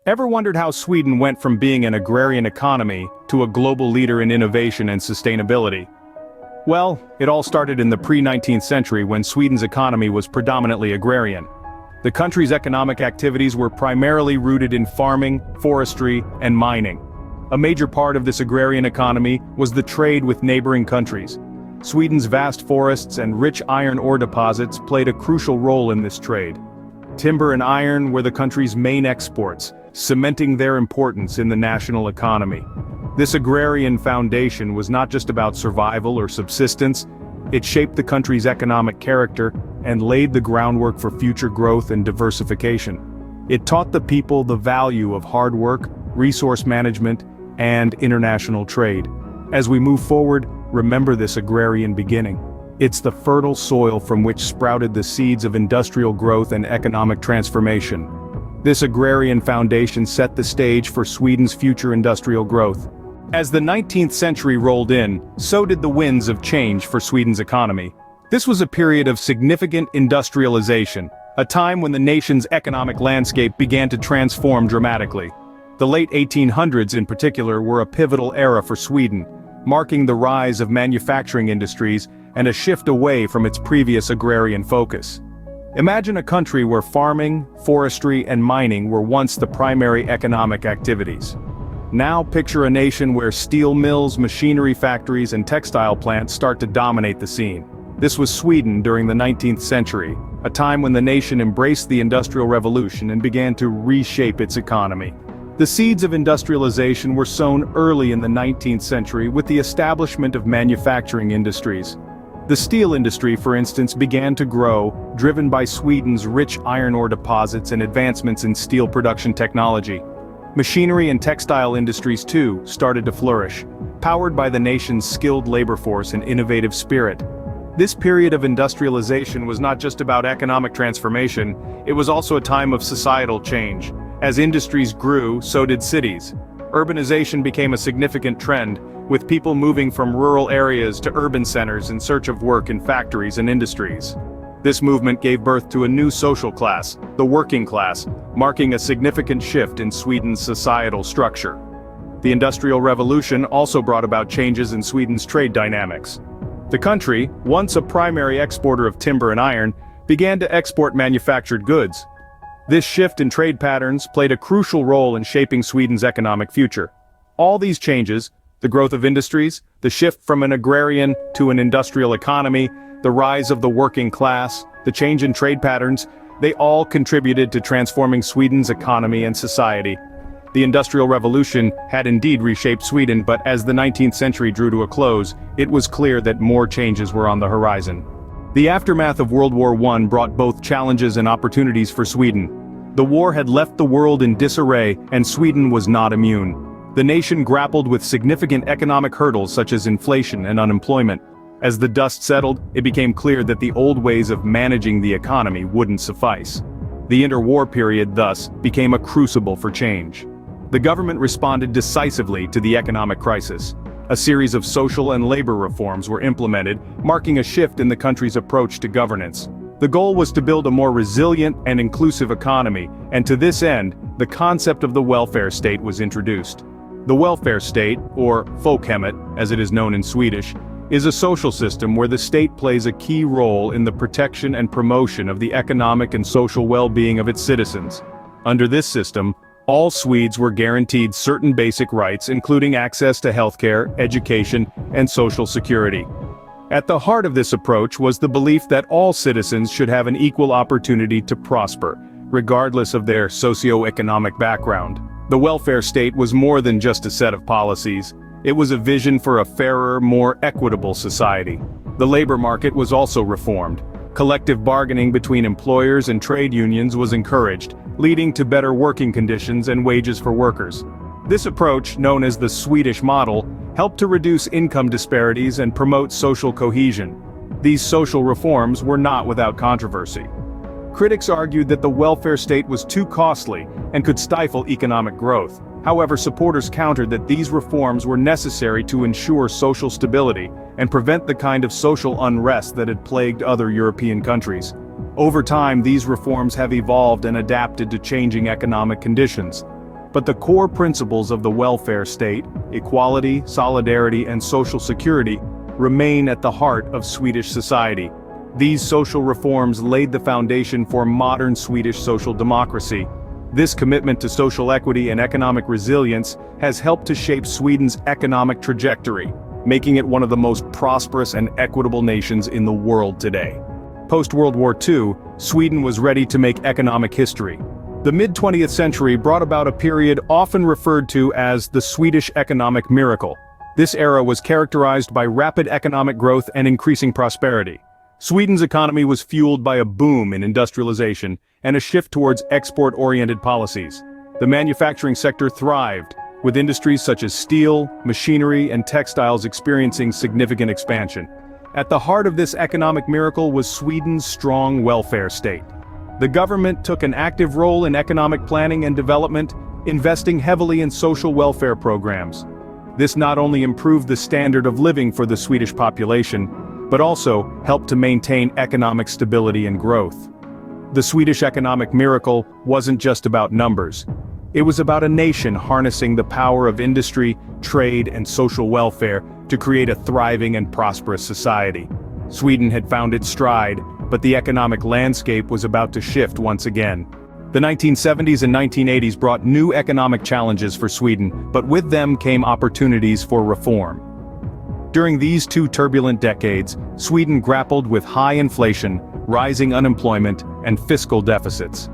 Ever wondered how Sweden went from being an agrarian economy to a global leader in innovation and sustainability? Well, it all started in the pre-19th century when Sweden's economy was predominantly agrarian. The country's economic activities were primarily rooted in farming, forestry, and mining. A major part of this agrarian economy was the trade with neighboring countries. Sweden's vast forests and rich iron ore deposits played a crucial role in this trade. Timber and iron were the country's main exports, cementing their importance in the national economy. This agrarian foundation was not just about survival or subsistence, it shaped the country's economic character and laid the groundwork for future growth and diversification. It taught the people the value of hard work, resource management, and international trade. As we move forward, remember this agrarian beginning. It's the fertile soil from which sprouted the seeds of industrial growth and economic transformation. This agrarian foundation set the stage for Sweden's future industrial growth. As the 19th century rolled in, so did the winds of change for Sweden's economy. This was a period of significant industrialization, a time when the nation's economic landscape began to transform dramatically. The late 1800s in particular were a pivotal era for Sweden, marking the rise of manufacturing industries and a shift away from its previous agrarian focus. Imagine a country where farming, forestry, and mining were once the primary economic activities. Now picture a nation where steel mills, machinery factories, and textile plants start to dominate the scene. This was Sweden during the 19th century, a time when the nation embraced the Industrial Revolution and began to reshape its economy. The seeds of industrialization were sown early in the 19th century with the establishment of manufacturing industries. The steel industry, for instance, began to grow, driven by Sweden's rich iron ore deposits and advancements in steel production technology. Machinery and textile industries, too, started to flourish, powered by the nation's skilled labor force and innovative spirit. This period of industrialization was not just about economic transformation, it was also a time of societal change. As industries grew, so did cities. Urbanization became a significant trend, with people moving from rural areas to urban centers in search of work in factories and industries. This movement gave birth to a new social class, the working class, marking a significant shift in Sweden's societal structure. The Industrial Revolution also brought about changes in Sweden's trade dynamics. The country, once a primary exporter of timber and iron, began to export manufactured goods. This shift in trade patterns played a crucial role in shaping Sweden's economic future. All these changes, the growth of industries, the shift from an agrarian to an industrial economy, the rise of the working class, the change in trade patterns, they all contributed to transforming Sweden's economy and society. The Industrial Revolution had indeed reshaped Sweden, but as the 19th century drew to a close, it was clear that more changes were on the horizon. The aftermath of World War I brought both challenges and opportunities for Sweden. The war had left the world in disarray, and Sweden was not immune. The nation grappled with significant economic hurdles such as inflation and unemployment. As the dust settled, it became clear that the old ways of managing the economy wouldn't suffice. The interwar period, thus, became a crucible for change. The government responded decisively to the economic crisis. A series of social and labor reforms were implemented, marking a shift in the country's approach to governance. The goal was to build a more resilient and inclusive economy, and to this end, the concept of the welfare state was introduced. The welfare state, or folkhemmet, as it is known in Swedish, is a social system where the state plays a key role in the protection and promotion of the economic and social well-being of its citizens. Under this system, all Swedes were guaranteed certain basic rights, including access to healthcare, education, and social security. At the heart of this approach was the belief that all citizens should have an equal opportunity to prosper, regardless of their socio-economic background. The welfare state was more than just a set of policies. It was a vision for a fairer, more equitable society. The labor market was also reformed. Collective bargaining between employers and trade unions was encouraged, leading to better working conditions and wages for workers. This approach, known as the Swedish model, helped to reduce income disparities and promote social cohesion. These social reforms were not without controversy. Critics argued that the welfare state was too costly and could stifle economic growth. However, supporters countered that these reforms were necessary to ensure social stability and prevent the kind of social unrest that had plagued other European countries. Over time, these reforms have evolved and adapted to changing economic conditions. But the core principles of the welfare state, equality, solidarity, and social security, remain at the heart of Swedish society. These social reforms laid the foundation for modern Swedish social democracy. This commitment to social equity and economic resilience has helped to shape Sweden's economic trajectory, making it one of the most prosperous and equitable nations in the world today. Post-World War II, Sweden was ready to make economic history. The mid-20th century brought about a period often referred to as the Swedish economic miracle. This era was characterized by rapid economic growth and increasing prosperity. Sweden's economy was fueled by a boom in industrialization and a shift towards export-oriented policies. The manufacturing sector thrived, with industries such as steel, machinery, and textiles experiencing significant expansion. At the heart of this economic miracle was Sweden's strong welfare state. The government took an active role in economic planning and development, investing heavily in social welfare programs. This not only improved the standard of living for the Swedish population, but also helped to maintain economic stability and growth. The Swedish economic miracle wasn't just about numbers. It was about a nation harnessing the power of industry, trade, and social welfare to create a thriving and prosperous society. Sweden had found its stride, but the economic landscape was about to shift once again. The 1970s and 1980s brought new economic challenges for Sweden, but with them came opportunities for reform. During these two turbulent decades, Sweden grappled with high inflation, rising unemployment, and fiscal deficits.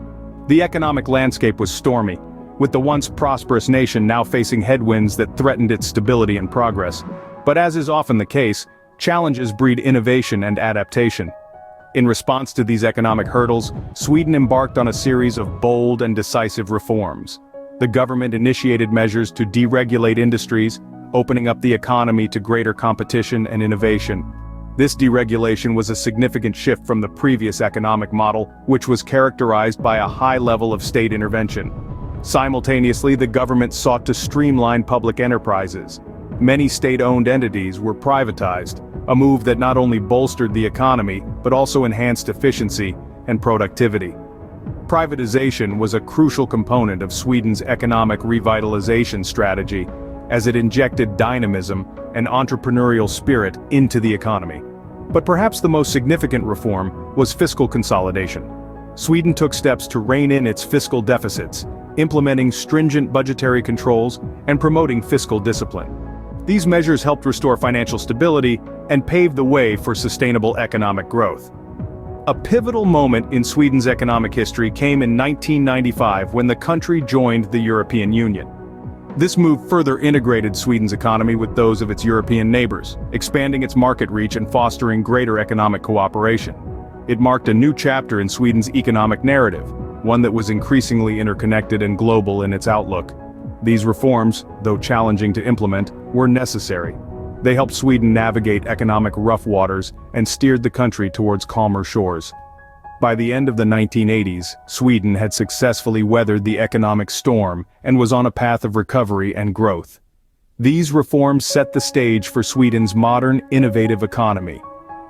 The economic landscape was stormy, with the once prosperous nation now facing headwinds that threatened its stability and progress. But as is often the case, challenges breed innovation and adaptation. In response to these economic hurdles, Sweden embarked on a series of bold and decisive reforms. The government initiated measures to deregulate industries, opening up the economy to greater competition and innovation. This deregulation was a significant shift from the previous economic model, which was characterized by a high level of state intervention. Simultaneously, the government sought to streamline public enterprises. Many state-owned entities were privatized, a move that not only bolstered the economy, but also enhanced efficiency and productivity. Privatization was a crucial component of Sweden's economic revitalization strategy, as it injected dynamism and entrepreneurial spirit into the economy. But perhaps the most significant reform was fiscal consolidation. Sweden took steps to rein in its fiscal deficits, implementing stringent budgetary controls and promoting fiscal discipline. These measures helped restore financial stability and pave the way for sustainable economic growth. A pivotal moment in Sweden's economic history came in 1995 when the country joined the European Union. This move further integrated Sweden's economy with those of its European neighbors, expanding its market reach and fostering greater economic cooperation. It marked a new chapter in Sweden's economic narrative, one that was increasingly interconnected and global in its outlook. These reforms, though challenging to implement, were necessary. They helped Sweden navigate economic rough waters and steered the country towards calmer shores. By the end of the 1980s, Sweden had successfully weathered the economic storm and was on a path of recovery and growth. These reforms set the stage for Sweden's modern, innovative economy.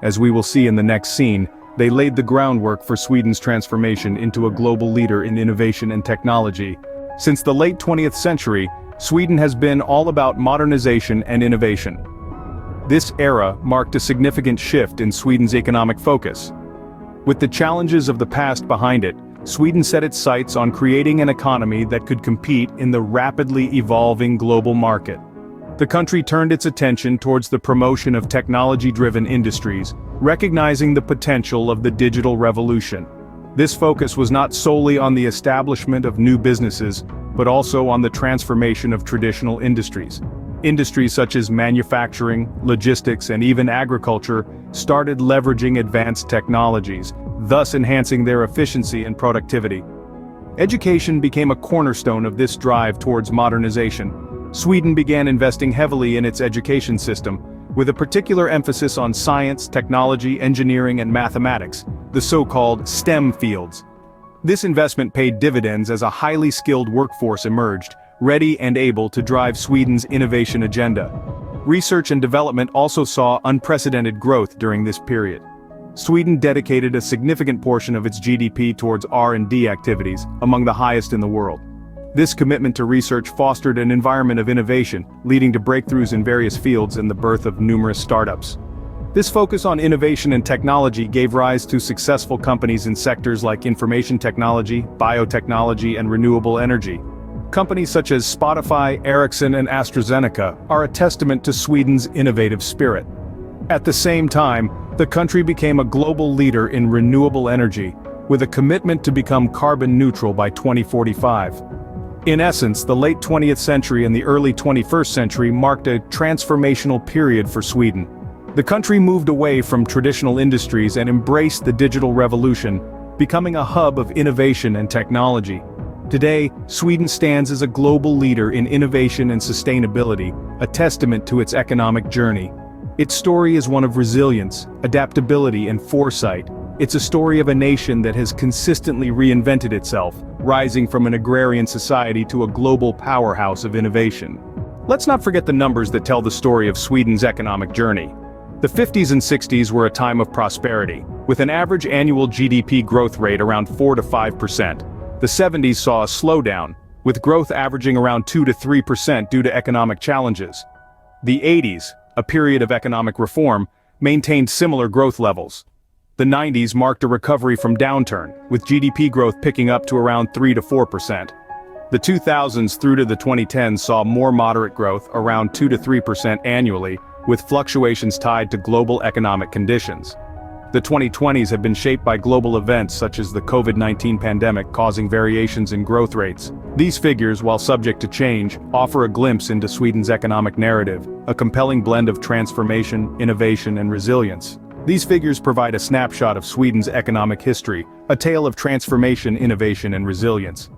As we will see in the next scene, they laid the groundwork for Sweden's transformation into a global leader in innovation and technology. Since the late 20th century, Sweden has been all about modernization and innovation. This era marked a significant shift in Sweden's economic focus. With the challenges of the past behind it, Sweden set its sights on creating an economy that could compete in the rapidly evolving global market. The country turned its attention towards the promotion of technology-driven industries, recognizing the potential of the digital revolution. This focus was not solely on the establishment of new businesses, but also on the transformation of traditional industries. Industries such as manufacturing, logistics, and even agriculture started leveraging advanced technologies, thus enhancing their efficiency and productivity. Education became a cornerstone of this drive towards modernization. Sweden began investing heavily in its education system, with a particular emphasis on science, technology, engineering, and mathematics, the so-called STEM fields. This investment paid dividends as a highly skilled workforce emerged, ready and able to drive Sweden's innovation agenda. Research and development also saw unprecedented growth during this period. Sweden dedicated a significant portion of its GDP towards R&D activities, among the highest in the world. This commitment to research fostered an environment of innovation, leading to breakthroughs in various fields and the birth of numerous startups. This focus on innovation and technology gave rise to successful companies in sectors like information technology, biotechnology, and renewable energy. Companies such as Spotify, Ericsson, and AstraZeneca are a testament to Sweden's innovative spirit. At the same time, the country became a global leader in renewable energy, with a commitment to become carbon neutral by 2045. In essence, the late 20th century and the early 21st century marked a transformational period for Sweden. The country moved away from traditional industries and embraced the digital revolution, becoming a hub of innovation and technology. Today, Sweden stands as a global leader in innovation and sustainability, a testament to its economic journey. Its story is one of resilience, adaptability, and foresight. It's a story of a nation that has consistently reinvented itself, rising from an agrarian society to a global powerhouse of innovation. Let's not forget the numbers that tell the story of Sweden's economic journey. The 50s and 60s were a time of prosperity, with an average annual GDP growth rate around 4 to 5%. The 70s saw a slowdown, with growth averaging around 2 to 3% due to economic challenges. The 80s, a period of economic reform, maintained similar growth levels. The 90s marked a recovery from downturn, with GDP growth picking up to around 3 to 4%. The 2000s through to the 2010s saw more moderate growth, around 2 to 3% annually, with fluctuations tied to global economic conditions. The 2020s have been shaped by global events such as the COVID-19 pandemic causing variations in growth rates. These figures, while subject to change, offer a glimpse into Sweden's economic narrative, a compelling blend of transformation, innovation, and resilience. These figures provide a snapshot of Sweden's economic history, a tale of transformation, innovation, and resilience.